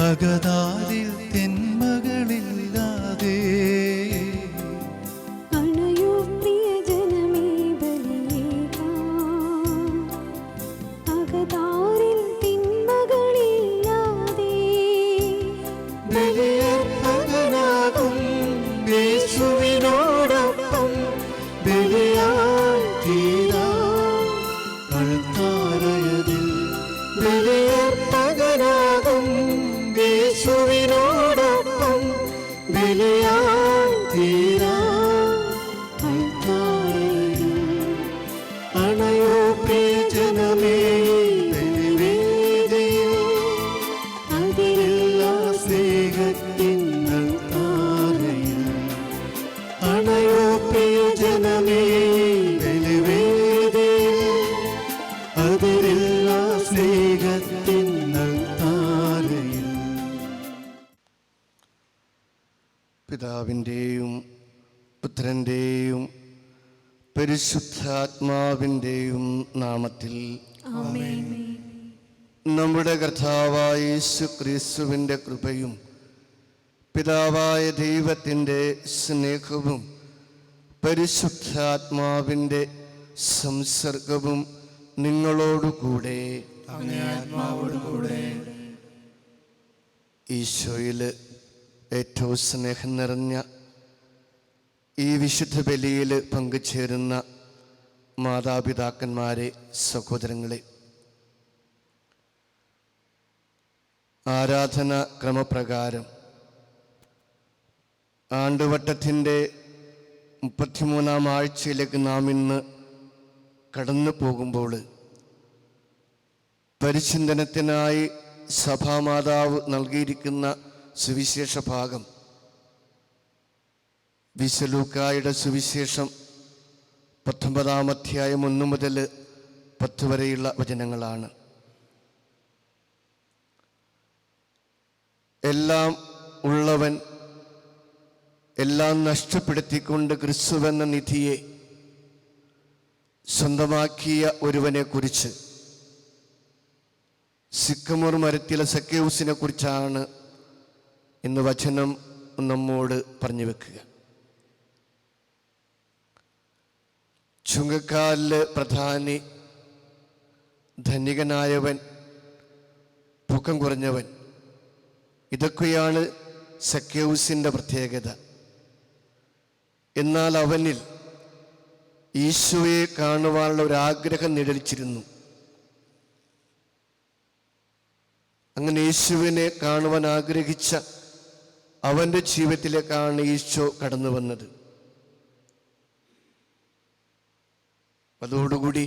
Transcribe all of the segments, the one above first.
അകതാരിൽ തെന്മകളില്ലാതെ അണയോ പ്രിയജനമേ ബലിയേകാം. അകതാരിൽ തിന്മകളില്ലാതെ ബലിയർപ്പകനാകും യേശുവിനോടൊപ്പം ബലിയായി തീരാം അൾത്താരയതിൽ. ബലിയർപ്പകനാകും യേശുവിനോടൊപ്പം ബലിയായി തീരാം അൾത്താരയതിൽ. അണയോ പ്രിയജനമേ ബലിവേദിയിൽ അതിലെല്ലാ സ്നേഹത്തിൻ അൾത്താരയിൽ. അണയോ പ്രിയജനമേ ബലിവേദിയിൽ അതിലെല്ലാ സ്നേഹത്തിൻ അൾത്താരയിൽ. പിതാവിൻ്റെയും പുത്രൻ്റെയും പരിശുദ്ധാത്മാവിൻ്റെയും നാമത്തിൽ ആമേൻ. നമ്മുടെ കർത്താവായ യേശു ക്രിസ്തുവിൻ്റെ കൃപയും പിതാവായ ദൈവത്തിൻ്റെ സ്നേഹവും പരിശുദ്ധാത്മാവിൻ്റെ സംസർഗവും നിങ്ങളോടുകൂടെ ഈശോയിൽ ഏറ്റവും സ്നേഹം നിറഞ്ഞ ഈ വിശുദ്ധ ബലിയിൽ പങ്കുചേരുന്ന മാതാപിതാക്കന്മാരെ, സഹോദരങ്ങളെ, ആരാധന ക്രമപ്രകാരം ആണ്ടുവട്ടത്തിൻ്റെ 33-ാം ആഴ്ചയിലേക്ക് നാം ഇന്ന് കടന്നു പോകുമ്പോൾ പരിചിന്തനത്തിനായി സഭാമാതാവ് നൽകിയിരിക്കുന്ന സുവിശേഷ ഭാഗം വിശുദ്ധ ലൂക്കായുടെ സുവിശേഷം 19-ാം അധ്യായം 1 മുതൽ 10 വരെയുള്ള വചനങ്ങളാണ്. എല്ലാം ഉള്ളവൻ എല്ലാം നഷ്ടപ്പെടുത്തിക്കൊണ്ട് ക്രിസ്തുവെന്ന നിധിയെ സ്വന്തമാക്കിയ ഒരുവനെക്കുറിച്ച്, സിക്കമോർ മരത്തിലെ സക്കേവുസിനെ കുറിച്ചാണ് ഇന്ന് വചനം നമ്മോട് പറഞ്ഞു വെക്കുക. ചുങ്കക്കാലിലെ പ്രധാനി, ധനികനായവൻ, പൊക്കം കുറഞ്ഞവൻ, ഇതൊക്കെയാണ് സക്കേവുസിൻ്റെ പ്രത്യേകത. എന്നാൽ അവനിൽ ഈശോയെ കാണുവാനുള്ള ഒരാഗ്രഹം നിഴലിച്ചിരുന്നു. അങ്ങനെ യേശുവിനെ കാണുവാൻ ആഗ്രഹിച്ച അവൻ്റെ ജീവിതത്തിലേക്കാണ് ഈശോ കടന്നു വന്നത്. അതോടുകൂടി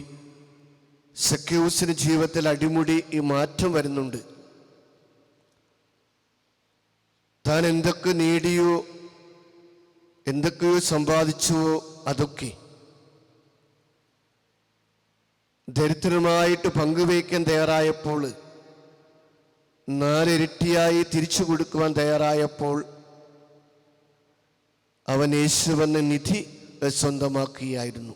സക്കേവുസിന്റെ ജീവിതത്തിൽ അടിമുടി ഈ മാറ്റം വരുന്നുണ്ട്. താൻ എന്തൊക്കെ നേടിയോ എന്തൊക്കെയോ സമ്പാദിച്ചുവോ അതൊക്കെ ദരിദ്രമായിട്ട് പങ്കുവയ്ക്കാൻ തയ്യാറായപ്പോൾ, 4 ഇരട്ടിയായി തിരിച്ചു കൊടുക്കുവാൻ തയ്യാറായപ്പോൾ അവൻ യേശുവെന്ന നിധി സ്വന്തമാക്കിയായിരുന്നു.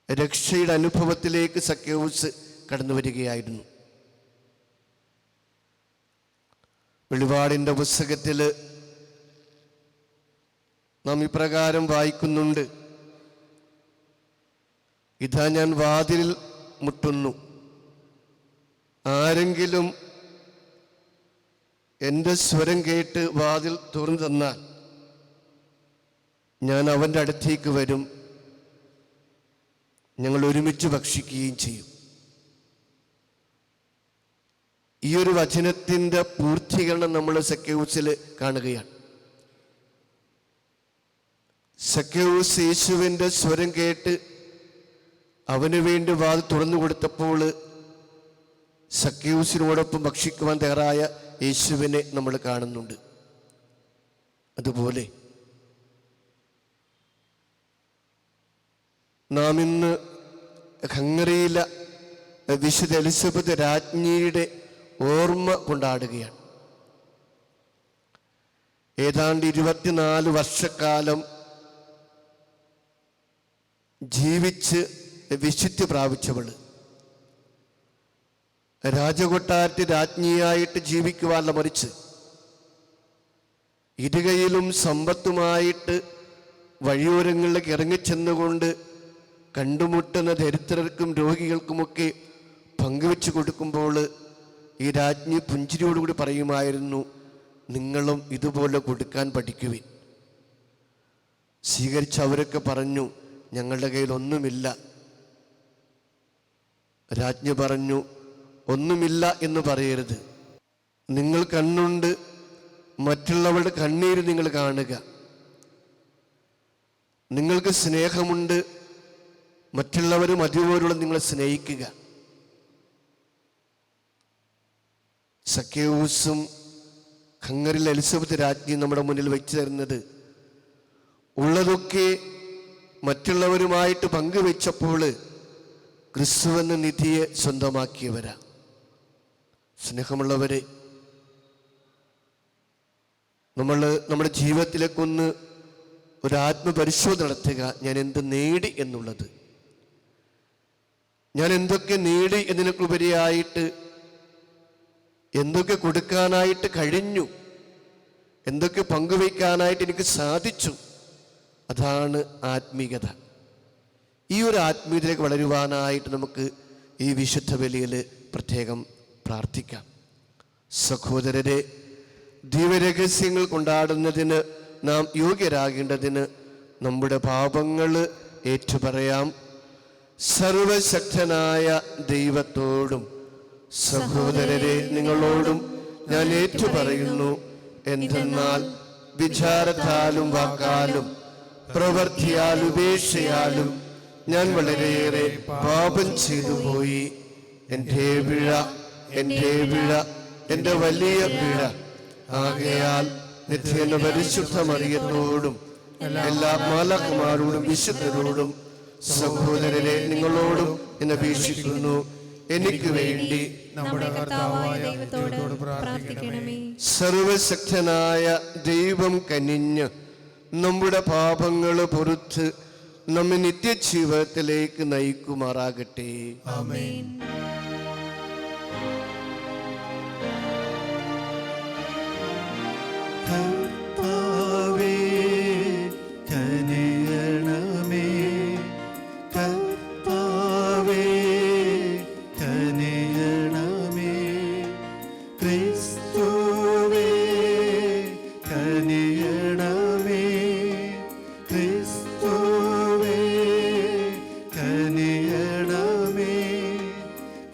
രക്ഷയുടെ അനുഭവത്തിലേക്ക് സക്കേവുസ് കടന്നു വരികയായിരുന്നു. വെളിപാടിൻ്റെ പുസ്തകത്തിൽ നാം ഇപ്രകാരം വായിക്കുന്നുണ്ട്: ഇതാ ഞാൻ വാതിലിൽ മുട്ടുന്നു, ആരെങ്കിലും എൻ്റെ സ്വരം കേട്ട് വാതിൽ തുറന്നു തന്നാൽ ഞാൻ അവൻ്റെ അടുത്തേക്ക് വരും, ഞങ്ങൾ ഒരുമിച്ച് ഭക്ഷിക്കുകയും ചെയ്യും. ഈ ഒരു വചനത്തിൻ്റെ പൂർത്തീകരണം നമ്മൾ സക്കേവുസിൽ കാണുകയാണ്. സക്കേവുസ് യേശുവിൻ്റെ സ്വരം കേട്ട് അവന് വേണ്ടി വാതിൽ തുറന്നു കൊടുത്തപ്പോൾ സക്കേവുസിനോടൊപ്പം ഭക്ഷിക്കുവാൻ തയ്യാറായ യേശുവിനെ നമ്മൾ കാണുന്നുണ്ട്. അതുപോലെ നാം ഇന്ന് ഹംഗറിയിലെ വിശുദ്ധ എലിസബത്ത് രാജ്ഞിയുടെ ഓർമ്മ കൊണ്ടാടുകയാണ്. ഏതാണ്ട് 24 വർഷക്കാലം ജീവിച്ച് വിശുദ്ധി പ്രാപിച്ചവൾ രാജകൊട്ടാരത്തിൽ രാജ്ഞിയായിട്ട് ജീവിക്കുവാനല്ല, മറിച്ച് ഇരുകയിലും സമ്പത്തുമായിട്ട് വഴിയോരങ്ങളിലേക്ക് ഇറങ്ങിച്ചെന്നുകൊണ്ട് കണ്ടുമുട്ടുന്ന ദരിദ്രർക്കും രോഗികൾക്കുമൊക്കെ പങ്കുവെച്ച് കൊടുക്കുമ്പോൾ ഈ രാജ്ഞി പുഞ്ചിരിയോടുകൂടി പറയുമായിരുന്നു, നിങ്ങളും ഇതുപോലെ കൊടുക്കാൻ പഠിക്കുവിൻ. സ്വീകരിച്ച അവരൊക്കെ പറഞ്ഞു, ഞങ്ങളുടെ കയ്യിൽ ഒന്നുമില്ല. രാജ്ഞി പറഞ്ഞു, ഒന്നുമില്ല എന്ന് പറയരുത്. നിങ്ങൾ കണ്ണുണ്ട്, മറ്റുള്ളവരുടെ കണ്ണീര് നിങ്ങൾ കാണുക. നിങ്ങൾക്ക് സ്നേഹമുണ്ട്, മറ്റുള്ളവരും അതുപോലുള്ള നിങ്ങളെ സ്നേഹിക്കുക. സക്കേവൂസും ഹംഗറിലെ എലിസബത്ത് രാജ്ഞി നമ്മുടെ മുന്നിൽ വെച്ചു തരുന്നത്, ഉള്ളതൊക്കെ മറ്റുള്ളവരുമായിട്ട് പങ്കുവെച്ചപ്പോൾ ക്രിസ്തുവെന്ന നിധിയെ സ്വന്തമാക്കിയവരാ. സ്നേഹമുള്ളവരെ, നമ്മൾ നമ്മുടെ ജീവിതത്തിലേക്കൊന്ന് ഒരു ആത്മപരിശോധന നടത്തുക. ഞാൻ എന്ത് നേടി എന്നുള്ളത്, ഞാൻ എന്തൊക്കെ നേടി എന്നതിനൊക്കെയുപരിയായിട്ട് എന്തൊക്കെ കൊടുക്കാനായിട്ട് കഴിഞ്ഞു, എന്തൊക്കെ പങ്കുവയ്ക്കാനായിട്ട് എനിക്ക് സാധിച്ചു. അതാണ് ആത്മീയത. ഈ ഒരു ആത്മീയതയിലേക്ക് വളരുവാനായിട്ട് നമുക്ക് ഈ വിശുദ്ധ ബലിയിൽ പ്രത്യേകം പ്രാർത്ഥിക്കാം. സഹോദരരെ, ദിവ്യരഹസ്യങ്ങൾ കൊണ്ടാടുന്നതിന് നാം യോഗ്യരാകേണ്ടതിന് നമ്മുടെ പാപങ്ങൾ ഏറ്റുപറയാം. സർവശക്തനായ ദൈവത്തോടും സഹോദരരെ നിങ്ങളോടും ഞാൻ ഏറ്റുപറയുന്നു, എന്തെന്നാൽ വിചാരത്താലും വാക്കാലും പ്രവൃത്തിയാലും ഉപേക്ഷയാലും ഞാൻ വളരെയേറെ പാപം ചെയ്തു പോയി. എൻ്റെ പിഴ, എൻ്റെ വലിയ പിഴ. ആകയാൽ നിത്യേന പരിശുദ്ധ മറിയത്തോടും എല്ലാ മാലാഖമാരോടും വിശുദ്ധരോടും സഹോദരരെ നിങ്ങളോടും എന്നെ അപേക്ഷിക്കുന്നു, എനിക്ക് വേണ്ടി നമ്മുടെ കർത്താവായ ദൈവത്തോട് പ്രാർത്ഥിക്കണമേ. സർവശക്തനായ ദൈവം കനിഞ്ഞ് നമ്മുടെ പാപങ്ങൾ പൊറുത്ത് നമ്മെ നിത്യജീവിതത്തിലേക്ക് നയിക്കുമാറാകട്ടെ. ആമേൻ. കർത്താവേ കനിയണമേ, കർത്താവേ കനിയണമേ, ക്രിസ്തുവേ കനിയണമേ, ക്രിസ്തുവേ കനിയണമേ,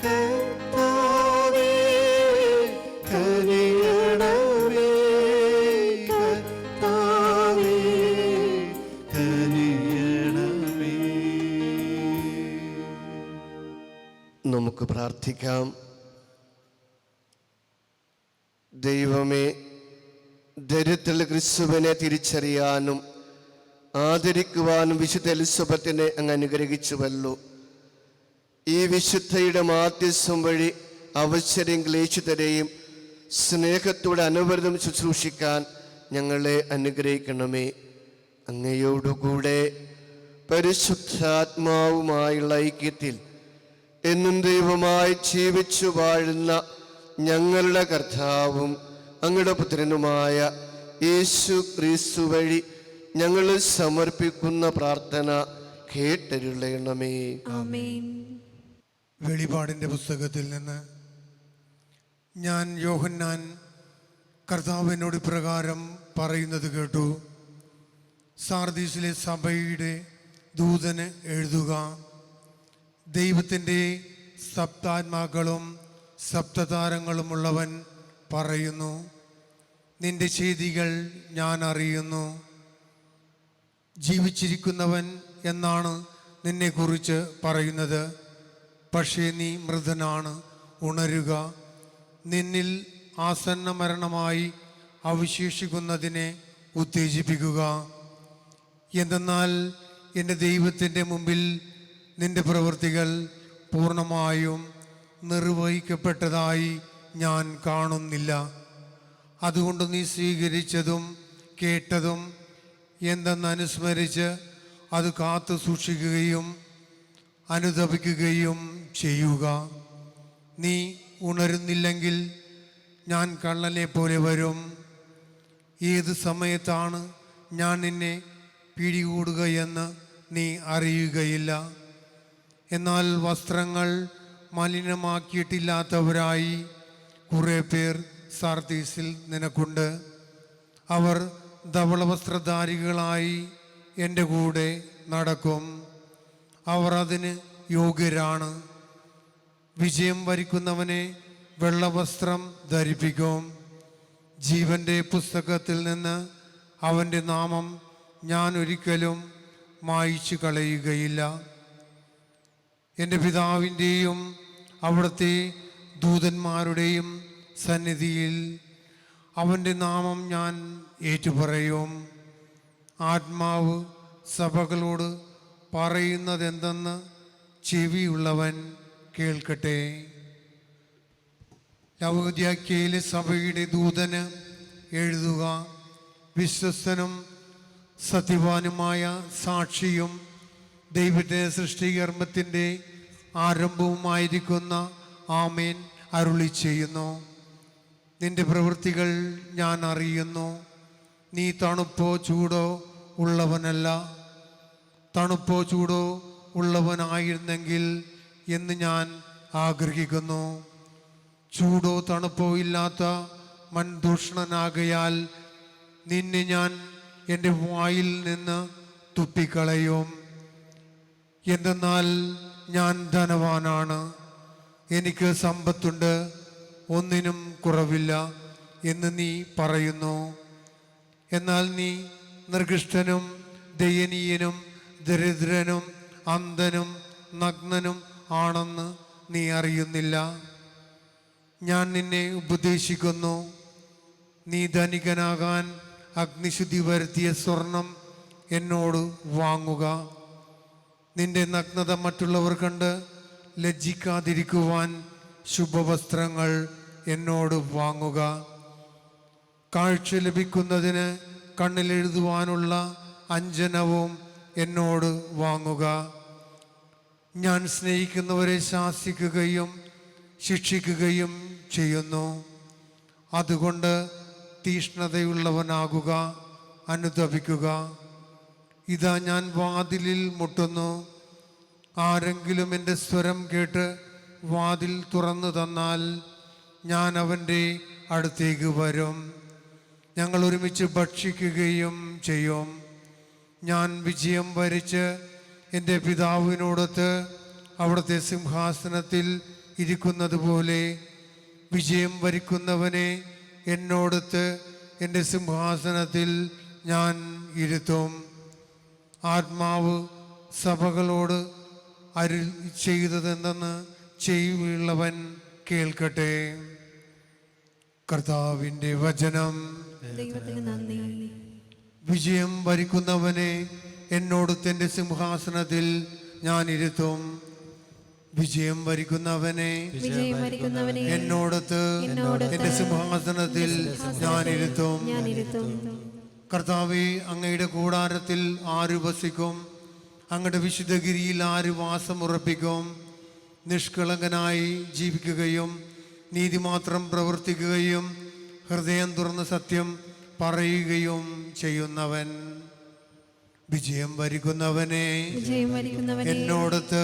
കർത്താവേ കനിയണമേ, കർത്താവേ കനിയണമേ. നമുക്ക് പ്രാർത്ഥിക്കാം. ദൈവമേ, ദരിദ്ര ക്രിസ്തുവിനെ തിരിച്ചറിയാനും ആദരിക്കുവാനും വിശുദ്ധ എലിസബത്തിനെ അങ്ങ് അനുഗ്രഹിച്ചുവല്ലോ. ഈ വിശുദ്ധയുടെ മാധ്യസ്ഥം വഴി അവസരം ക്ലേശിതരെയും സ്നേഹത്തോടെ അനവരതം ശുശ്രൂഷിക്കാൻ ഞങ്ങളെ അനുഗ്രഹിക്കണമേ. അങ്ങയോടുകൂടെ പരിശുദ്ധാത്മാവുമായുള്ള ഐക്യത്തിൽ എന്നും ദൈവമായി ജീവിച്ചു വാഴുന്ന ഞങ്ങളുടെ കർത്താവും അങ്ങയുടെ പുത്രനുമായ യേശു ക്രിസ്തു വഴി ഞങ്ങൾ സമർപ്പിക്കുന്ന പ്രാർത്ഥന കേട്ടരുളയണമേ. ആമേൻ. വെളിപാടിൻ്റെ പുസ്തകത്തിൽ നിന്ന് ഞാൻ യോഹന്നാൻ കർത്താവിനോട് ഇപ്രകാരം പറയുന്നത് കേട്ടു. സാർദീസിലെ സഭയുടെ ദൂതന് എഴുതുക, ദൈവത്തിൻ്റെ സപ്താത്മാക്കളും സപ്തതാരങ്ങളുമുള്ളവൻ പറയുന്നു, നിന്റെ ചെയ്തികൾ ഞാൻ അറിയുന്നു. ജീവിച്ചിരിക്കുന്നവൻ എന്നാണ് നിന്നെക്കുറിച്ച് പറയുന്നത്, പക്ഷേ നീ മൃതനാണ്. ഉണരുക, നിന്നിൽ ആസന്ന മരണമായി അവശേഷിക്കുന്നതിനെ ഉത്തേജിപ്പിക്കുക. എന്തെന്നാൽ എൻ്റെ ദൈവത്തിൻ്റെ മുമ്പിൽ നിന്റെ പ്രവൃത്തികൾ പൂർണ്ണമായും നിർവഹിക്കപ്പെട്ടതായി ഞാൻ കാണുന്നില്ല. അതുകൊണ്ട് നീ സ്വീകരിച്ചതും കേട്ടതും എന്തെന്ന് അനുസ്മരിച്ച് അത് കാത്തു സൂക്ഷിക്കുകയും അനുതപിക്കുകയും ചെയ്യുക. നീ ഉണരുന്നില്ലെങ്കിൽ ഞാൻ കള്ളനെ പോലെ വരും. ഏത് സമയത്താണ് ഞാൻ നിന്നെ പിടികൂടുകയെന്ന് നീ അറിയുകയില്ല. എന്നാൽ വസ്ത്രങ്ങൾ മലിനമാക്കിയിട്ടില്ലാത്തവരായി കുറേ പേർ സാർദീസിൽ നിനക്കുണ്ട്. അവർ ധവളവസ്ത്രധാരികളായി എൻ്റെ കൂടെ നടക്കും. അവർ അതിന് യോഗ്യരാണ്. വിജയം വരിക്കുന്നവനെ വെള്ളവസ്ത്രം ധരിപ്പിക്കും. ജീവൻ്റെ പുസ്തകത്തിൽ നിന്ന് അവൻ്റെ നാമം ഞാൻ ഒരിക്കലും മായിച്ചു കളയുകയില്ല. എൻ്റെ പിതാവിൻ്റെയും അവിടുത്തെ ദൂതന്മാരുടെയും സന്നിധിയിൽ അവൻ്റെ നാമം ഞാൻ ഏറ്റുപറയും. ആത്മാവ് സഭകളോട് പറയുന്നതെന്തെന്ന് ചെവിയുള്ളവൻ കേൾക്കട്ടെ. ലവോദിക്കയിലെ സഭയുടെ ദൂതന് എഴുതുക. വിശ്വസ്തനും സത്യവാനുമായ സാക്ഷിയും ദൈവത്തിൻ്റെ സൃഷ്ടികർമ്മത്തിൻ്റെ ആരംഭവുമായിരിക്കുന്ന ആമേൻ അരുളി ചെയ്യുന്നു. നിന്റെ പ്രവൃത്തികൾ ഞാൻ അറിയുന്നു. നീ തണുപ്പോ ചൂടോ ഉള്ളവനല്ല. തണുപ്പോ ചൂടോ ഉള്ളവനായിരുന്നെങ്കിൽ എന്ന് ഞാൻ ആഗ്രഹിക്കുന്നു. ചൂടോ തണുപ്പോ ഇല്ലാത്ത മൺദൂഷണനാകയാൽ നിന്നെ ഞാൻ എൻ്റെ വായിൽ നിന്ന് തുപ്പിക്കളയും. എന്തെന്നാൽ ഞാൻ ധനവാനാണ്, എനിക്ക് സമ്പത്തുണ്ട്, ഒന്നിനും കുറവില്ല എന്ന് നീ പറയുന്നു. എന്നാൽ നീ നിർഗിഷ്ടനും ദയനീയനും ദരിദ്രനും അന്ധനും നഗ്നനും ആണെന്ന് നീ അറിയുന്നില്ല. ഞാൻ നിന്നെ ഉപദേശിക്കുന്നു. നീ ധനികനാകാൻ അഗ്നിശുദ്ധി വരുത്തിയ സ്വർണം എന്നോട് വാങ്ങുക. നിന്റെ നഗ്നത മറ്റുള്ളവർ കണ്ട് ലജ്ജിക്കാതിരിക്കുവാൻ ശുഭവസ്ത്രങ്ങൾ എന്നോട് വാങ്ങുക. കാഴ്ച ലഭിക്കുന്നതിന് കണ്ണിലെഴുതുവാനുള്ള അഞ്ജനവും എന്നോട് വാങ്ങുക. ഞാൻ സ്നേഹിക്കുന്നവരെ ശാസിക്കുകയും ശിക്ഷിക്കുകയും ചെയ്യുന്നു. അതുകൊണ്ട് തീഷ്ണതയുള്ളവനാകുക, അനുതപിക്കുക. ഇതാ ഞാൻ വാതിലിൽ മുട്ടുന്നു. ആരെങ്കിലും എൻ്റെ സ്വരം കേട്ട് വാതിൽ തുറന്നു തന്നാൽ ഞാൻ അവൻ്റെ അടുത്തേക്ക് വരും. ഞങ്ങൾ ഒരുമിച്ച് ഭക്ഷിക്കുകയും ചെയ്യും. ഞാൻ വിജയം വരിച്ച് എൻ്റെ പിതാവിനോടൊത്ത് അവിടുത്തെ സിംഹാസനത്തിൽ ഇരിക്കുന്നത് പോലെ വിജയം വരിക്കുന്നവനെ എന്നോടൊത്ത് എൻ്റെ സിംഹാസനത്തിൽ ഞാൻ ഇരുത്തും. ആത്മാവ് സഭകളോട് അരുൾ ചെയ്തതെന്തെന്ന് ചെവിയുള്ളവൻ കേൾക്കട്ടെ. കർത്താവിൻ്റെ വചനം. ദൈവത്തിന് നന്ദി. വിജയം വരിക്കുന്നവനെ എന്നോടൊത്ത് എൻ്റെ സിംഹാസനത്തിൽ ഞാൻ ഇരുത്തും. വിജയം വരിക്കുന്നവനെ എന്നോടൊത്ത് എൻ്റെ സിംഹാസനത്തിൽ ഞാൻ ഇരുത്തും. കർത്താവേ, അങ്ങയുടെ കൂടാരത്തിൽ ആര് വസിക്കും? അങ്ങയുടെ വിശുദ്ധഗിരിയിൽ ആര് വാസമുറപ്പിക്കും? നിഷ്കളങ്കനായി ജീവിക്കുകയും നീതി മാത്രം പ്രവർത്തിക്കുകയും ഹൃദയം തുറന്ന് സത്യം പറയുകയും ചെയ്യുന്നവൻ. വിജയം വരിക്കുന്നവനെ എന്നോടത്ത്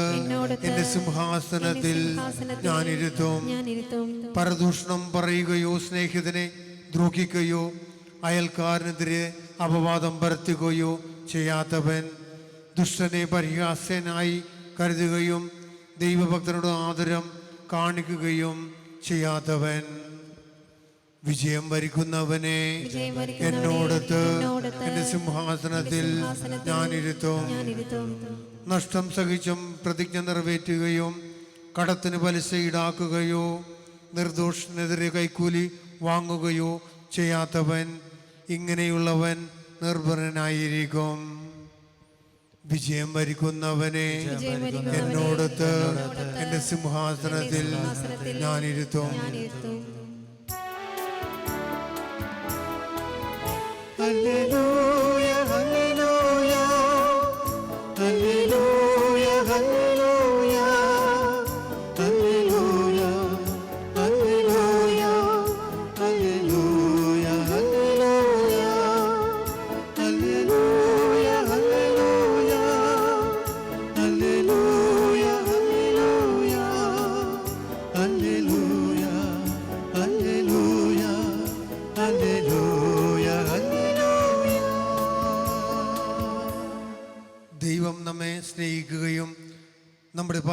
എൻ്റെ സിംഹാസനത്തിൽ ഞാനിരുത്തും. പരദൂഷണം പറയുകയോ സ്നേഹിതനെ ദ്രോഹിക്കുകയോ അയൽക്കാരനെതിരെ അപവാദം പരത്തുകയോ ചെയ്യാത്തവൻ, ദുഷ്ടനെ പരിഹാസ്യനായി കരുതുകയും ദൈവഭക്തനോട് ആദരം കാണിക്കുകയും ചെയ്യാത്തവൻ. വിജയം വരിക്കുന്നവനെ എന്നോടത്ത് എൻ്റെ സിംഹാസനത്തിൽ ഞാനിരുത്തും. നഷ്ടം സഹിച്ചും പ്രതിജ്ഞ നിറവേറ്റുകയും കടത്തിന് പലിശ ഈടാക്കുകയോ നിർദോഷനെതിരെ കൈക്കൂലി വാങ്ങുകയോ ചെയ്യാത്തവൻ, ഇങ്ങനെയുള്ളവൻ നിർഭരനായിരിക്കും. വിജയം വരിക്കുന്നവനെ എന്നോടത്ത് എൻ്റെ സിംഹാസനത്തിൽ ഞാനിരുത്തും. ഹല്ലേലൂയ ഹല്ലേലൂയ ഹല്ലേലൂയ ഹല്ലേലൂയ ഹല്ലേലൂയ ഹല്ലേലൂയ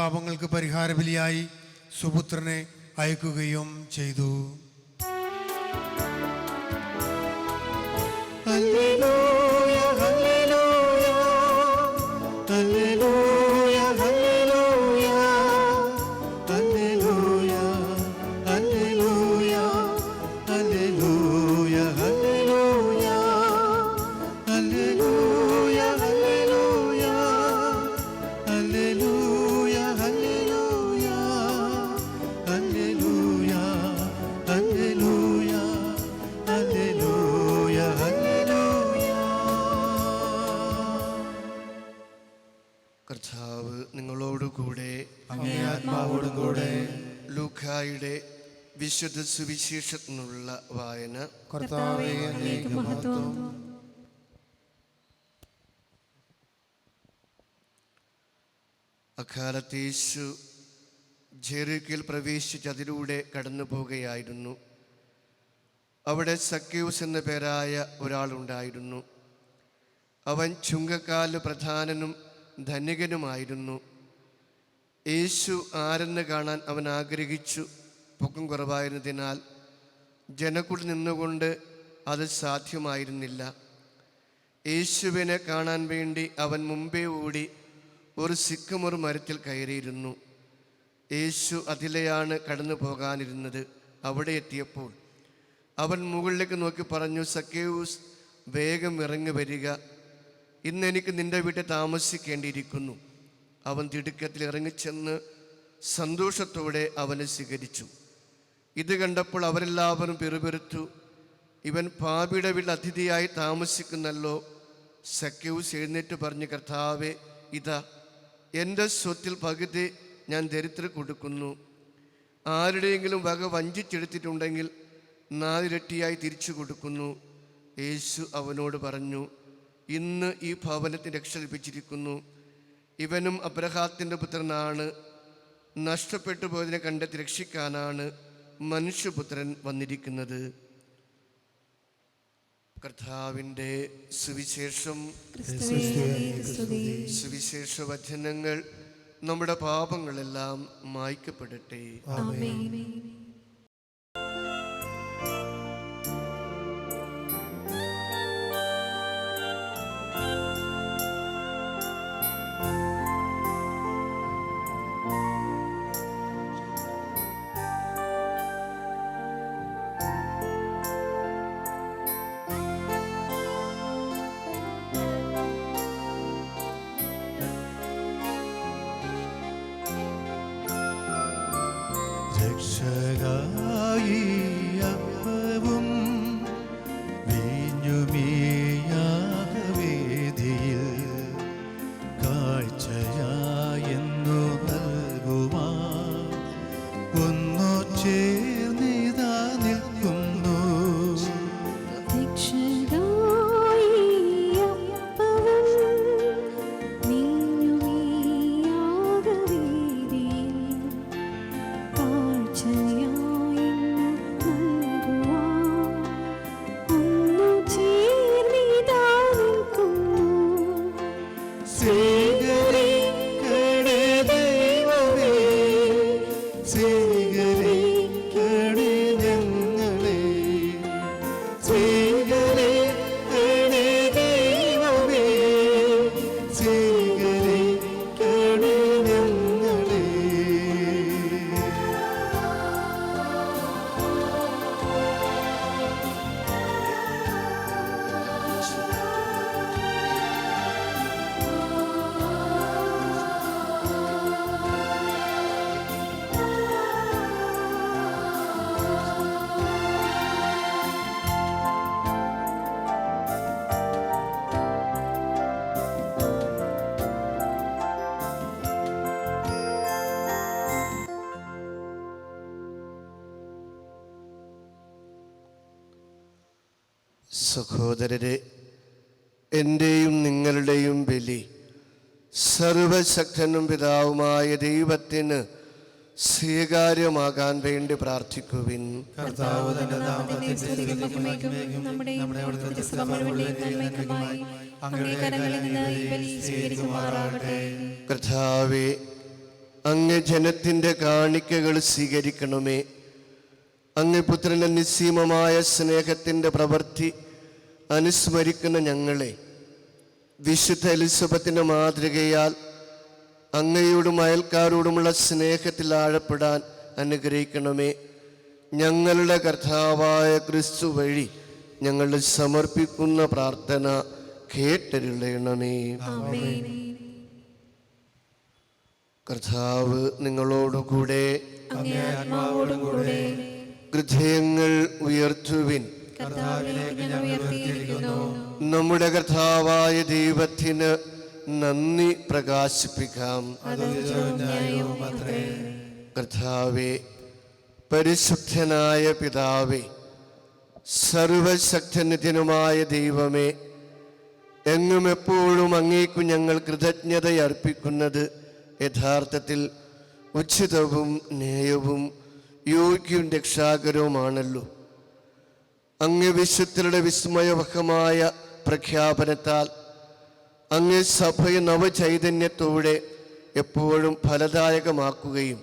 പാപങ്ങൾക്ക് പരിഹാരബലിയായി സുപുത്രനെ അയക്കുകയും ചെയ്തു. ഹല്ലേലൂയ ഹല്ലേലൂയ ഹല്ലേലൂയ ഹല്ലേലൂയ ഹല്ലേലൂയ ഹല്ലേലൂയ ഹല്ലേലൂയ ഹല്ലേലൂയ ഹല്ലേലൂയ ഹല്ലേലൂയ ഹല്ലേലൂയ ഹല്ലേലൂയ ഹല്ലേലൂയ ഹല്ലേലൂയ ഹല്ലേലൂയ ഹല്ലേലൂയ. കർത്താവ് നിങ്ങളോടുകൂടെ അങ്ങേ ആത്മാവോടും കൂടെ. ലൂക്കായുടെ വിശുദ്ധ സുവിശേഷത്തിനുള്ള വായന. കർത്താവേ, അങ്ങേക്ക് മഹത്വം. അക്കാലത്ത് യേശു ജെറിക്കോയിൽ പ്രവേശിച്ച് അതിലൂടെ കടന്നു പോവുകയായിരുന്നു. അവിടെ സക്കേവൂസ് എന്ന പേരായ ഒരാളുണ്ടായിരുന്നു. അവൻ ചുങ്കക്കാല് പ്രധാനനും ധനികനുമായിരുന്നു. യേശു ആരെന്ന് കാണാൻ അവൻ ആഗ്രഹിച്ചു. പൊക്കം കുറവായിരുന്നതിനാൽ ജനക്കൂടി നിന്നുകൊണ്ട് അത് സാധ്യമായിരുന്നില്ല. യേശുവിനെ കാണാൻ വേണ്ടി അവൻ മുമ്പേ ഓടി ഒരു സിക്കമോർ മരത്തിൽ കയറിയിരുന്നു. യേശു അതിലെയാണ് കടന്നു പോകാനിരുന്നത്. അവിടെ എത്തിയപ്പോൾ അവൻ മുകളിലേക്ക് നോക്കി പറഞ്ഞു, സക്കേവൂസ്, വേഗം ഇറങ്ങി വരിക, ഇന്ന് എനിക്ക് നിൻ്റെ വീട്ടിൽ താമസിക്കേണ്ടിയിരിക്കുന്നു. അവൻ തിടുക്കത്തിൽ ഇറങ്ങിച്ചെന്ന് സന്തോഷത്തോടെ അവനെ സ്വീകരിച്ചു. ഇത് കണ്ടപ്പോൾ അവരെല്ലാവരും പിറുപിറുത്തു, ഇവൻ പാപിയുടെ വീട്ടിൽ അതിഥിയായി താമസിക്കുന്നല്ലോ. സക്കേവൂസ് എഴുന്നേറ്റ് പറഞ്ഞു, കർത്താവേ, ഇതാ എൻ്റെ സ്വത്തിൽ പകുതി ഞാൻ ദരിദ്രർ കൊടുക്കുന്നു. ആരുടെയെങ്കിലും വക വഞ്ചിച്ചെടുത്തിട്ടുണ്ടെങ്കിൽ 4 ഇരട്ടിയായി തിരിച്ചു കൊടുക്കുന്നു. യേശു അവനോട് പറഞ്ഞു, ഇന്ന് ഈ ഭവനത്തിന് രക്ഷ ലഭിച്ചിരിക്കുന്നു. ഇവനും അബ്രഹാത്തിൻ്റെ പുത്രനാണ്. നഷ്ടപ്പെട്ടു പോയതിനെ കണ്ടെത്തി രക്ഷിക്കാനാണ് മനുഷ്യപുത്രൻ വന്നിരിക്കുന്നത്. കർത്താവിൻ്റെ സുവിശേഷം. സുവിശേഷ വചനങ്ങൾ നമ്മുടെ പാപങ്ങളെല്ലാം മായ്ക്കപ്പെടട്ടെ. ആമേൻ. രക്ഷകായി അപ്പവും വീഞ്ഞുമീയാഗവേദിയിൽ കാഴ്ചയായെന്നു നൽകുവാൻ ഒന്നു ചേർന്നിതാ നിൽക്കുന്നു. സ്വീകരിക്കണേ ദൈവമേ, സ്വീകരിക്കണേ ഞങ്ങളെ. സ്വീകരിക്കണേ ദൈവമേ, സ്വീകരിക്കണേ ഞങ്ങളെ. സഹോദരരെ, എൻ്റെയും നിങ്ങളുടെയും ബലി സർവശക്തനും പിതാവുമായ ദൈവത്തിന് സ്വീകാര്യമാകാൻ വേണ്ടി പ്രാർത്ഥിക്കുവിൻ. കർത്താവ് തന്റെ നാമത്തെ സ്തുതിക്കും നമ്മുടെ അവിടുത്തെ സഭ മുഴുവൻ അങ്ങ് ജനത്തിൻ്റെ കാണിക്കകൾ സ്വീകരിക്കണമേ. അങ്ങ് പുത്രൻ്റെ നിസ്സീമമായ സ്നേഹത്തിൻ്റെ പ്രവൃത്തി അനുസ്മരിക്കുന്ന ഞങ്ങളെ വിശുദ്ധ എലിസബത്തിൻ്റെ മാതൃകയാൽ അങ്ങയോടും അയൽക്കാരോടുമുള്ള സ്നേഹത്തിൽ ആഴപ്പെടാൻ അനുഗ്രഹിക്കണമേ. ഞങ്ങളുടെ കർത്താവായ ക്രിസ്തു വഴി ഞങ്ങൾ സമർപ്പിക്കുന്ന പ്രാർത്ഥന കേട്ടരുളയണമേ. ആമേൻ. കർത്താവ് നിങ്ങളോടുകൂടെ. അങ്ങേ ആത്മാവോടും കൂടെ. ഹൃദയങ്ങൾ ഉയർത്തുവിൻ. കർത്താവിലേക്ക് ഞങ്ങൾ ഉയർത്തിയിരിക്കുന്നു. നമ്മുടെ കർത്താവായ ദൈവത്തിന് നന്ദി പ്രകാശിപ്പിക്കാം. അത് ഉചിതവും ന്യായവും അത്രേ. കർത്താവേ, പരിശുദ്ധനായ പിതാവേ, സർവശക്തനിധിനുമായ ദൈവമേ, എങ്ങും എപ്പോഴും അങ്ങേക്കു ഞങ്ങൾ കൃതജ്ഞതയർപ്പിക്കുന്നത് യഥാർത്ഥത്തിൽ ഉചിതവും ന്യായവും യോഗ്യവും രക്ഷാകരവുമാണല്ലോ. അങ്ങ് വിശുദ്ധരുടെ വിസ്മയവഹമായ പ്രഖ്യാപനത്താൽ അങ്ങ് സഭയെ നവചൈതന്യത്തോടെ എപ്പോഴും ഫലദായകമാക്കുകയും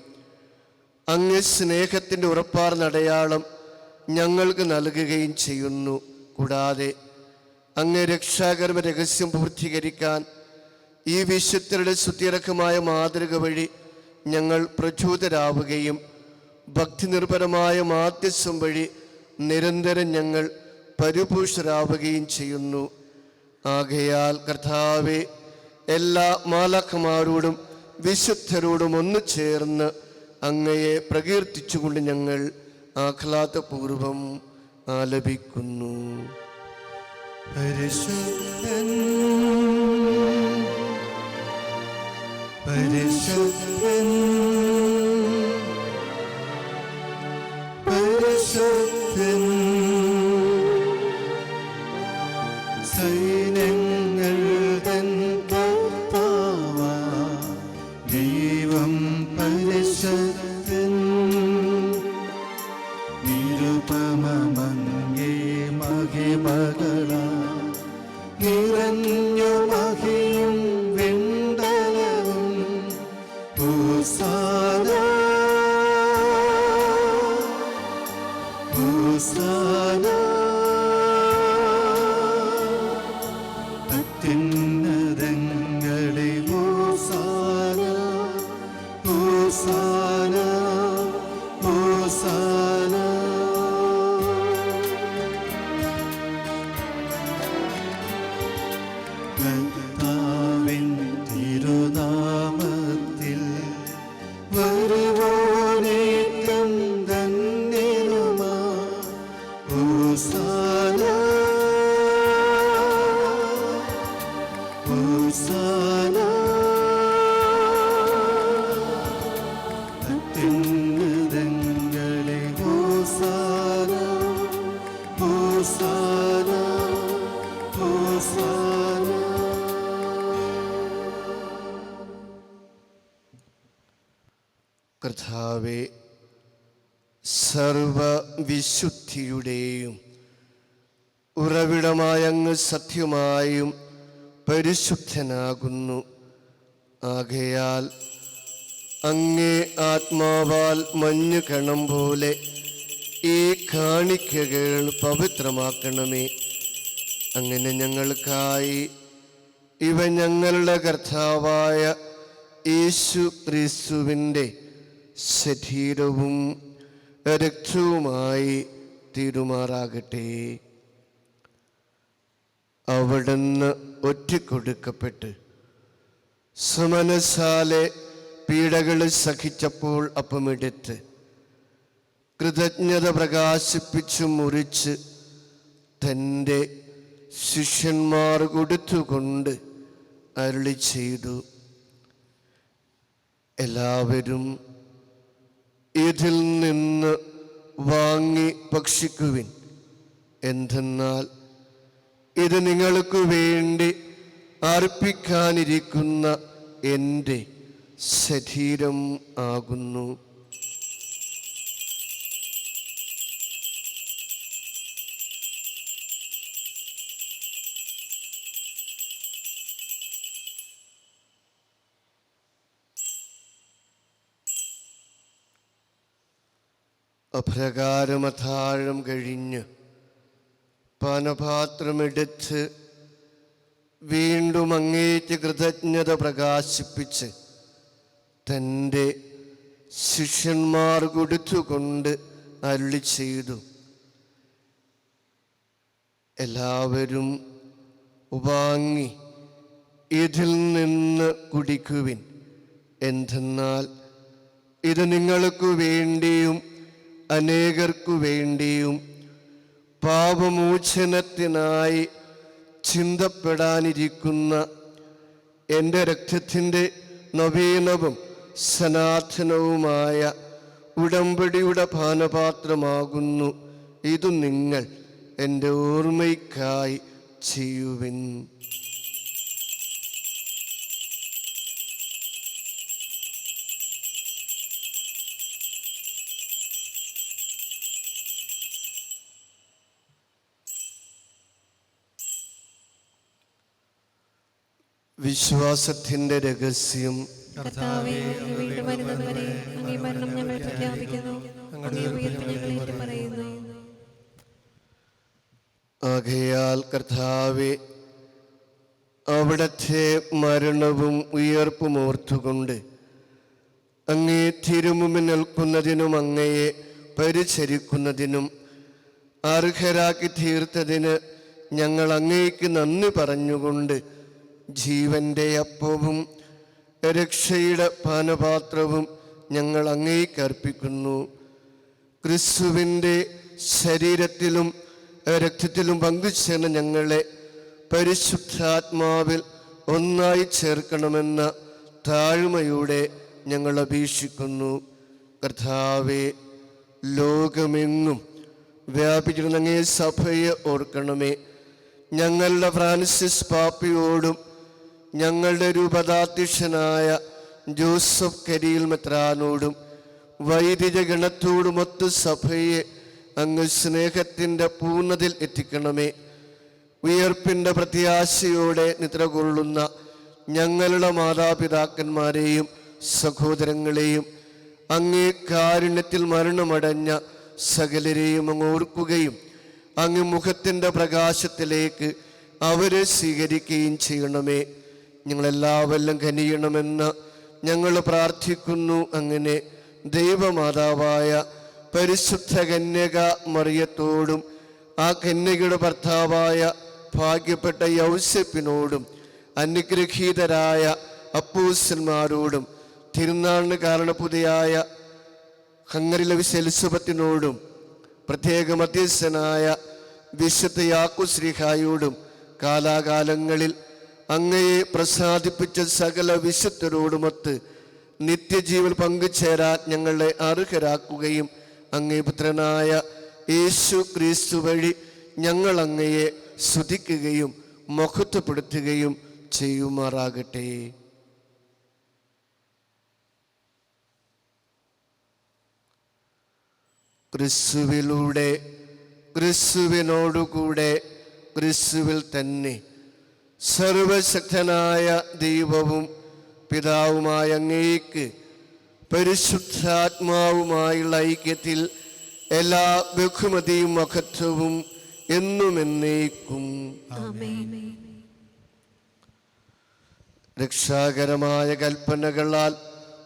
അങ്ങ് സ്നേഹത്തിൻ്റെ ഉറപ്പാർന്നടയാളം ഞങ്ങൾക്ക് നൽകുകയും ചെയ്യുന്നു. കൂടാതെ അങ്ങ് രക്ഷാകർമ്മ രഹസ്യം പൂർത്തീകരിക്കാൻ ഈ വിശുദ്ധരുടെ സ്തുത്യർഹമായ മാതൃക വഴി ഞങ്ങൾ പ്രചോദരാവുകയും ഭക്തിനിർഭരമായ മാധ്യസ്ഥം വഴി നിരന്തരം ഞങ്ങൾ പരിപുഷ്ടരാവുകയും ചെയ്യുന്നു. ആകയാൽ കർത്താവെ, എല്ലാ മാലാഖമാരോടും വിശുദ്ധരോടും ഒന്നു ചേർന്ന് അങ്ങയെ പ്രകീർത്തിച്ചുകൊണ്ട് ഞങ്ങൾ ആഹ്ലാദപൂർവം ആലപിക്കുന്നു. പരിശുദ്ധൻ പരിശുദ്ധൻ പരിശുദ്ധൻ സൈന്യങ്ങൾ തൻ കർത്താവാം ദൈവം പരിശുദ്ധൻ നിരുപമമങ്ങേ മഹിമകളാൽ നിറഞ്ഞു മഹിയും വെണ്ടലവും ഹോസാന ഹോസാന അത്യുന്നതങ്ങളിൽ ഹോസാന ഹോസാന ഹോസാന. കർത്താവിൻ തിരുനാമത്തിൽ വരുവോനേറ്റം ധന്യനുമാ ഹോസാന ഹോസാന. അത്യുന്നതങ്ങളിൽ ഹോസാന ഹോസാന ഹോസാന. കർത്താവെ, സർവവിശുദ്ധിയുടെയും ഉറവിടമായ അങ്ങ് സത്യമായും പരിശുദ്ധനാകുന്നു. ആകയാൽ അങ്ങേ ആത്മാവാൽ മഞ്ഞു കണം പോലെ ഈ കാണിക്കകൾ പവിത്രമാക്കണമേ. അങ്ങനെ ഞങ്ങൾക്കായി ഇവ ഞങ്ങളുടെ കർത്താവായ യേശു ക്രിസ്തുവിൻ്റെ ശരീരവും രക്തവുമായി തീരുമാറാകട്ടെ. അവിടുന്ന് ഒറ്റിക്കൊടുക്കപ്പെട്ട് സമനസാലെ പീഡകൾ സഹിച്ചപ്പോൾ അപ്പമെടുത്ത് കൃതജ്ഞത പ്രകാശിപ്പിച്ചു മുറിച്ച് തൻ്റെ ശിഷ്യന്മാർ കൊടുത്തുകൊണ്ട് അരുളി ചെയ്തു, എല്ലാവരും ഇതിൽ നിന്ന് വാങ്ങി ഭക്ഷിക്കുവിൻ. എന്തെന്നാൽ ഇത് നിങ്ങൾക്ക് വേണ്ടി അർപ്പിക്കാനിരിക്കുന്ന എൻ്റെ ശരീരം ആകുന്നു. അപ്രകാരം അത്താഴം കഴിഞ്ഞ് പാനപാത്രമെടുത്ത് വീണ്ടും അങ്ങേക്ക് കൃതജ്ഞത പ്രകാശിപ്പിച്ച് തൻ്റെ ശിഷ്യന്മാർ കൊടുത്തുകൊണ്ട് അരുളി ചെയ്തു, എല്ലാവരും വാങ്ങി ഇതിൽ നിന്ന് കുടിക്കുവിൻ. എന്തെന്നാൽ ഇത് നിങ്ങൾക്ക് വേണ്ടിയും അനേകർക്കു വേണ്ടിയും പാപമോചനത്തിനായി ചിന്തപ്പെടാനിരിക്കുന്ന എൻ്റെ രക്തത്തിൻ്റെ നവീനവും സനാതനവുമായ ഉടമ്പടിയുടെ പാനപാത്രമാകുന്നു. ഇത് നിങ്ങൾ എൻ്റെ ഓർമ്മയ്ക്കായി ചെയ്യുവിൻ. വിശ്വാസത്തിൻ്റെ രഹസ്യം. കർത്താവേ, അങ്ങ് വീണ്ടും വരുന്നതുവരെ അങ്ങേ മരണം ഞങ്ങൾ പ്രഖ്യാപിക്കുന്നു, അങ്ങേ ഉയർപ്പ് ഞങ്ങൾ ഏറ്റുപറയുന്നു. ആകയാൽ കർത്താവേ, അവിടത്തെ മരണവും ഉയർപ്പും ഓർത്തുകൊണ്ട് അങ്ങേ തിരുമുമ്പിൽ നിൽക്കുന്നതിനും അങ്ങയെ പരിചരിക്കുന്നതിനും അർഹരാക്കി തീർത്തതിന് ഞങ്ങൾ അങ്ങേക്ക് നന്ദി പറഞ്ഞുകൊണ്ട് ജീവന്റെ അപ്പവും രക്ഷയുടെ പാനപാത്രവും ഞങ്ങൾ അങ്ങേക്ക് അർപ്പിക്കുന്നു. ക്രിസ്തുവിൻ്റെ ശരീരത്തിലും രക്തത്തിലും പങ്കുചേർന്ന ഞങ്ങളെ പരിശുദ്ധാത്മാവിൽ ഒന്നായി ചേർക്കണമെന്ന താഴ്മയോടെ ഞങ്ങൾ അപേക്ഷിക്കുന്നു. കർത്താവേ, ലോകമെങ്ങും വ്യാപിച്ചിരുന്ന അങ്ങേ സഭയെ ഓർക്കണമേ. ഞങ്ങളുടെ ഫ്രാൻസിസ് പാപ്പയോടും ഞങ്ങളുടെ രൂപതാധ്യക്ഷനായ ജോസഫ് കരിയിൽ മെത്രാനോടും വൈദിക ഗണത്തോടുമൊത്ത് സഭയെ അങ്ങ് സ്നേഹത്തിൻ്റെ പൂർണ്ണതയിൽ എത്തിക്കണമേ. ഉയർപ്പിൻ്റെ പ്രത്യാശയോടെ നിദ്ര കൊള്ളുന്ന ഞങ്ങളുടെ മാതാപിതാക്കന്മാരെയും സഹോദരങ്ങളെയും അങ്ങേ കാരുണ്യത്തിൽ മരണമടഞ്ഞ സകലരെയും അങ്ങ് ഓർക്കുകയും അങ്ങ് മുഖത്തിൻ്റെ പ്രകാശത്തിലേക്ക് അവരെ സ്വീകരിക്കുകയും ചെയ്യണമേ. ഞങ്ങളെല്ലാവരും കനിയണമെന്ന് ഞങ്ങൾ പ്രാർത്ഥിക്കുന്നു. അങ്ങനെ ദൈവമാതാവായ പരിശുദ്ധ കന്യക മറിയത്തോടും ആ കന്യകയുടെ ഭർത്താവായ ഭാഗ്യപ്പെട്ട യൗസേപ്പിനോടും അനുഗ്രഹീതരായ അപ്പോസ്തലന്മാരോടും തിരുനാളിന് കാരണപുതിയായ ഹംഗറിയിലെ വിശുദ്ധ എലിസബത്തിനോടും പ്രത്യേക മധ്യസ്ഥനായ വിശുദ്ധ യാക്കോബ് ശ്ലീഹായോടും കാലാകാലങ്ങളിൽ അങ്ങയെ പ്രസാദിപ്പിച്ച സകല വിശുദ്ധരോടുമൊത്ത് നിത്യജീവൻ പങ്കുചേരാൻ ഞങ്ങളെ അർഹരാക്കുകയും അങ്ങേ പുത്രനായ യേശു ക്രിസ്തു വഴി ഞങ്ങൾ അങ്ങയെ സ്തുതിക്കുകയും മഹത്വപ്പെടുത്തുകയും ചെയ്യുമാറാകട്ടെ. ക്രിസ്തുവിലൂടെ, ക്രിസ്തുവിനോടുകൂടെ, ക്രിസ്തുവിൽ തന്നെ സർവശക്തനായ ദൈവവും പിതാവുമായ അങ്ങേക്ക് പരിശുദ്ധാത്മാവുമായുള്ള ഐക്യത്തിൽ എല്ലാ ബഹുമതിയും മഹത്വവും എന്നും എന്നേക്കും. രക്ഷാകരമായ കൽപ്പനകളാൽ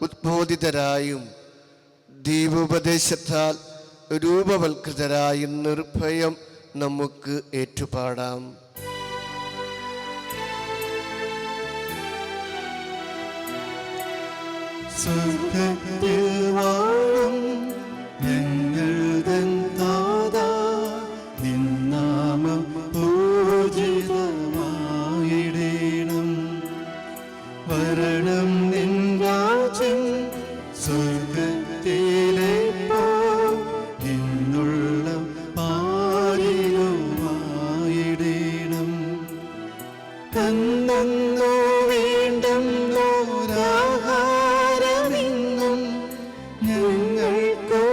ഉദ്ബോധിതരായും ദൈവോപദേശത്താൽ രൂപവൽകൃതരായും നിർഭയം നമുക്ക് ഏറ്റുപാടാം. സ്വർഗ്ഗത്തിൽ വാഴും ഞങ്ങൾ തൻ താതാ, നിൻ നാമം പൂജിതമായിടേണം. വരണം നിൻ രാജ്യം, സ്വർഗ്ഗത്തിലെ പോലെ നിന്നുള്ള പാലിലുമായിടേണം. തന്നോ വീണ്ടും ഞങ്ങൾക്കു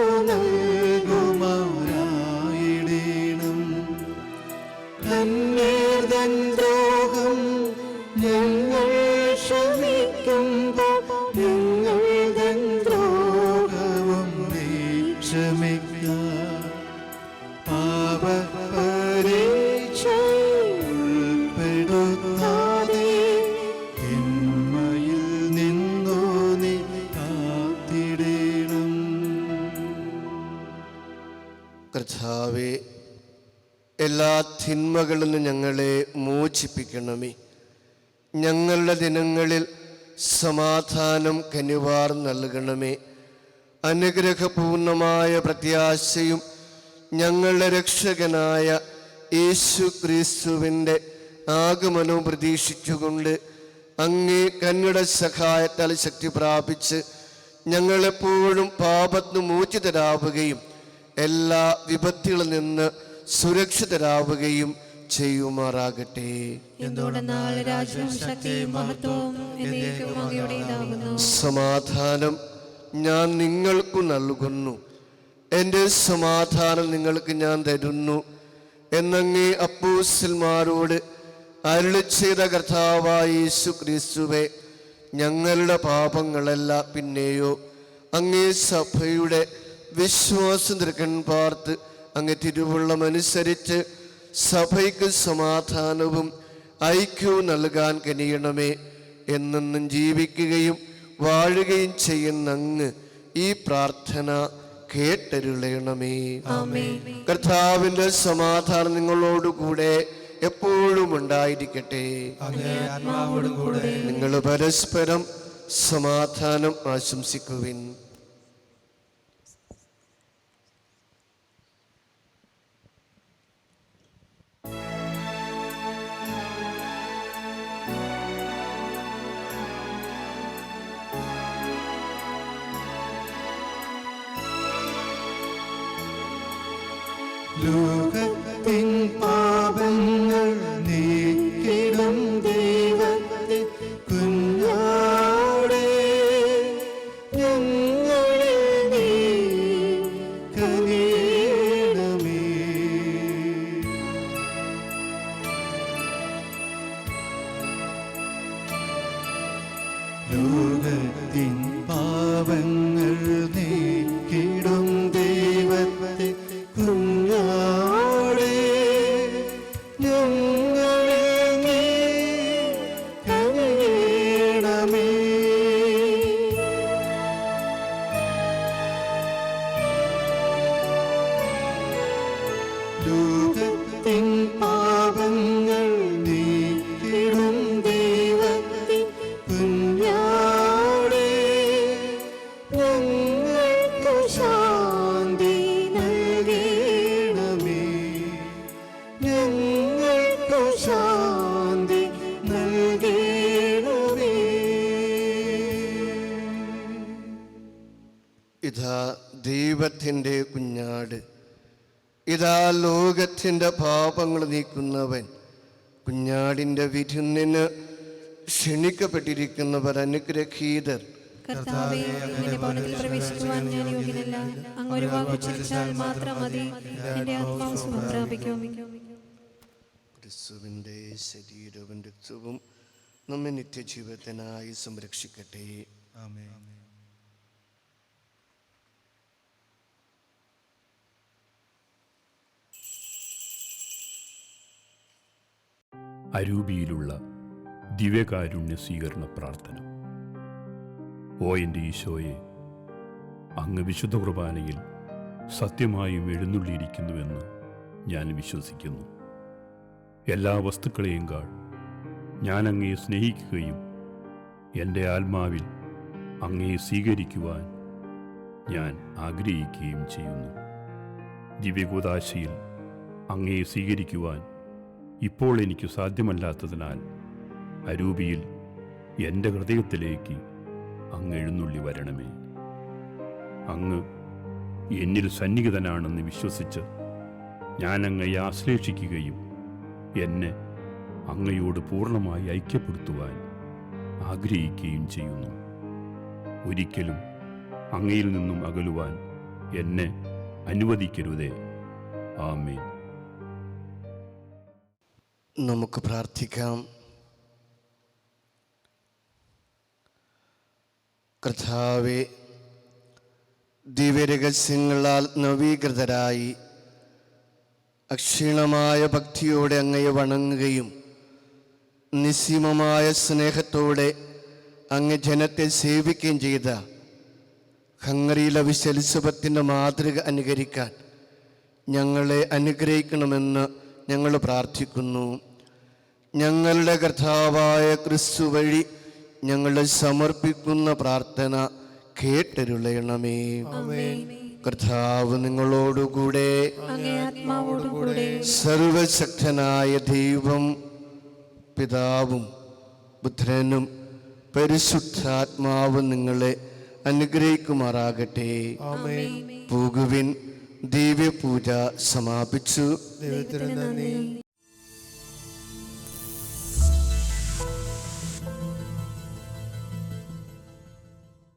കർത്താവേ, എല്ലാ തിന്മകളിൽ നിന്നും ഞങ്ങളെ മോചിപ്പിക്കണമേ. ഞങ്ങളുടെ ദിനങ്ങളിൽ സമാധാനം കനിവാർ നൽകണമേ. അനുഗ്രഹപൂർണമായ പ്രത്യാശയും ഞങ്ങളുടെ രക്ഷകനായ യേശു ക്രിസ്തുവിൻ്റെ ആഗമനവും പ്രതീക്ഷിച്ചുകൊണ്ട് അങ്ങേ കന്യയുടെ സഹായത്താൽ ശക്തി പ്രാപിച്ച് ഞങ്ങളെപ്പോഴും പാപത്തിന് മോചിതരാവുകയും എല്ലാ വിപത്തുകളിൽ നിന്ന് സുരക്ഷിതരാവുകയും ചെയ്യുമാറാകട്ടെ. എന്തുകൊണ്ടെന്നാൽ രാജ്യവും ശക്തിയും മഹത്വവും എന്നേക്കും അങ്ങയുടേതാകുന്നു. സമാധാനം ഞാൻ നിങ്ങൾക്ക് നൽകുന്നു, എൻ്റെ സമാധാനം നിങ്ങൾക്ക് ഞാൻ തരുന്നു എന്നങ്ങേ അപ്പോസ്തലന്മാരോട് അരുളി ചെയ്ത കർത്താവായ യേശു ക്രിസ്തുവേ, ഞങ്ങളുടെ പാപങ്ങളല്ല പിന്നെയോ അങ്ങേ സഭയുടെ വിശ്വാസം തിരക്കൻ പാർത്ത് അങ്ങ് തിരുവുള്ളമനുസരിച്ച് സഭയ്ക്ക് സമാധാനവും ഐക്യവും നൽകാൻ കനിയണമേ. എന്നെന്നും ജീവിക്കുകയും വാഴുകയും ചെയ്യുന്ന അങ്ങ് ഈ പ്രാർത്ഥന കേട്ടരുളയണമേ. കർത്താവിൻ്റെ സമാധാനം നിങ്ങളോടുകൂടെ എപ്പോഴും ഉണ്ടായിരിക്കട്ടെ. നിങ്ങൾ പരസ്പരം സമാധാനം ആശംസിക്കുവിൻ. ലോകത്തിൻ പാപങ്ങൾ നീക്കിടും ദൈവത്തെ കുഞ്ഞാടേ, ഞങ്ങളിൽ നീ കനിയണമേ. ലോകത്തിൻ പാപങ്ങൾ നീക്കിടും ദൈവത്തെ കുഞ്ഞാടേ, ഞങ്ങളിൽ നീ കനിയണമേ. ലോകത്തിൻ പാപങ്ങൾ നീക്കിടും ദൈവത്തെ കുഞ്ഞാടേ, ഞങ്ങൾക്ക് ശാന്തി നൽകണമേ. ഞങ്ങൾക്ക് ശാന്തി നൽകണമേ. ഇതാ ദൈവത്തിൻ്റെ കുഞ്ഞാട്, ഇതാ ലോകത്തിൻ്റെ പാപങ്ങൾ നീക്കുന്നവൻ. കുഞ്ഞാടിൻ്റെ വിരുന്നിന് ക്ഷണിക്കപ്പെട്ടിരിക്കുന്നവർ അനുഗ്രഹീതർ. കർത്താവേ, അങ്ങയുടെ ഭവനത്തിൽ പ്രവേശിക്കുവാൻ ഞാൻ യോഗ്യനല്ല. അങ്ങ് ഒരു വാക്ക് ഉച്ചരിച്ചാൽ മാത്രം മതി, എന്റെ ആത്മാവ് സുഖം പ്രാപിക്കും. ക്രിസ്തുവിൻ്റെ ശരീരവും രക്തവും നമ്മെ നിത്യജീവിതത്തിനായി സംരക്ഷിക്കട്ടെ. ആമേൻ. അരൂപിയിലുള്ള ദിവ്യകാരുണ്യ സ്വീകരണ പ്രാർത്ഥന. ഓ എൻ്റെ ഈശോയെ, അങ്ങ് വിശുദ്ധ കുർബാനയിൽ സത്യമായും എഴുന്നള്ളിയിരിക്കുന്നുവെന്ന് ഞാൻ വിശ്വസിക്കുന്നു. എല്ലാ വസ്തുക്കളെയും കാൾ ഞാൻ അങ്ങയെ സ്നേഹിക്കുകയും എൻ്റെ ആത്മാവിൽ അങ്ങയെ സ്വീകരിക്കുവാൻ ഞാൻ ആഗ്രഹിക്കുകയും ചെയ്യുന്നു. ദിവ്യകൂദാശയിൽ അങ്ങയെ സ്വീകരിക്കുവാൻ ഇപ്പോൾ എനിക്ക് സാധ്യമല്ലാത്തതിനാൽ അരൂപിയിൽ എൻ്റെ ഹൃദയത്തിലേക്ക് അങ്ങ് എഴുന്നള്ളി വരണമേ. അങ്ങ് എന്നിൽ സന്നിഹിതനാണെന്ന് വിശ്വസിച്ച് ഞാൻ അങ്ങയെ ആശ്ലേഷിക്കുകയും എന്നെ അങ്ങയോട് പൂർണ്ണമായി ഐക്യപ്പെടുത്തുവാൻ ആഗ്രഹിക്കുകയും ചെയ്യുന്നു. ഒരിക്കലും അങ്ങയിൽ നിന്നും അകലുവാൻ എന്നെ അനുവദിക്കരുതേ. ആമേൻ. നമുക്ക് പ്രാർത്ഥിക്കാം. കർത്താവേ, ദിവ്യരഹസ്യങ്ങളാൽ നവീകൃതരായി അക്ഷീണമായ ഭക്തിയോടെ അങ്ങയെ വണങ്ങുകയും നിസ്സീമമായ സ്നേഹത്തോടെ അങ്ങ് ജനത്തെ സേവിക്കുകയും ചെയ്ത ഹംഗറിയിലെ വിശുദ്ധ എലിസബത്തിൻ്റെ മാതൃക അനുകരിക്കാൻ ഞങ്ങളെ അനുഗ്രഹിക്കണമെന്ന് ഞങ്ങൾ പ്രാർത്ഥിക്കുന്നു. ഞങ്ങളുടെ കർത്താവായ ക്രിസ്തു വഴി ഞങ്ങൾ സമർപ്പിക്കുന്ന പ്രാർത്ഥന കേട്ടരുളയണമേ. കർത്താവ് നിങ്ങളോടുകൂടെ. അങ്ങേ ആത്മാവോടുകൂടെ. സർവശക്തനായ ദൈവം പിതാവും പുത്രനും പരിശുദ്ധാത്മാവും നിങ്ങളെ അനുഗ്രഹിക്കുമാറാകട്ടെ. പോകുവിൻ, ദിവ്യപൂജ സമാപിച്ചു. ദൈവത്തിന് നന്ദി.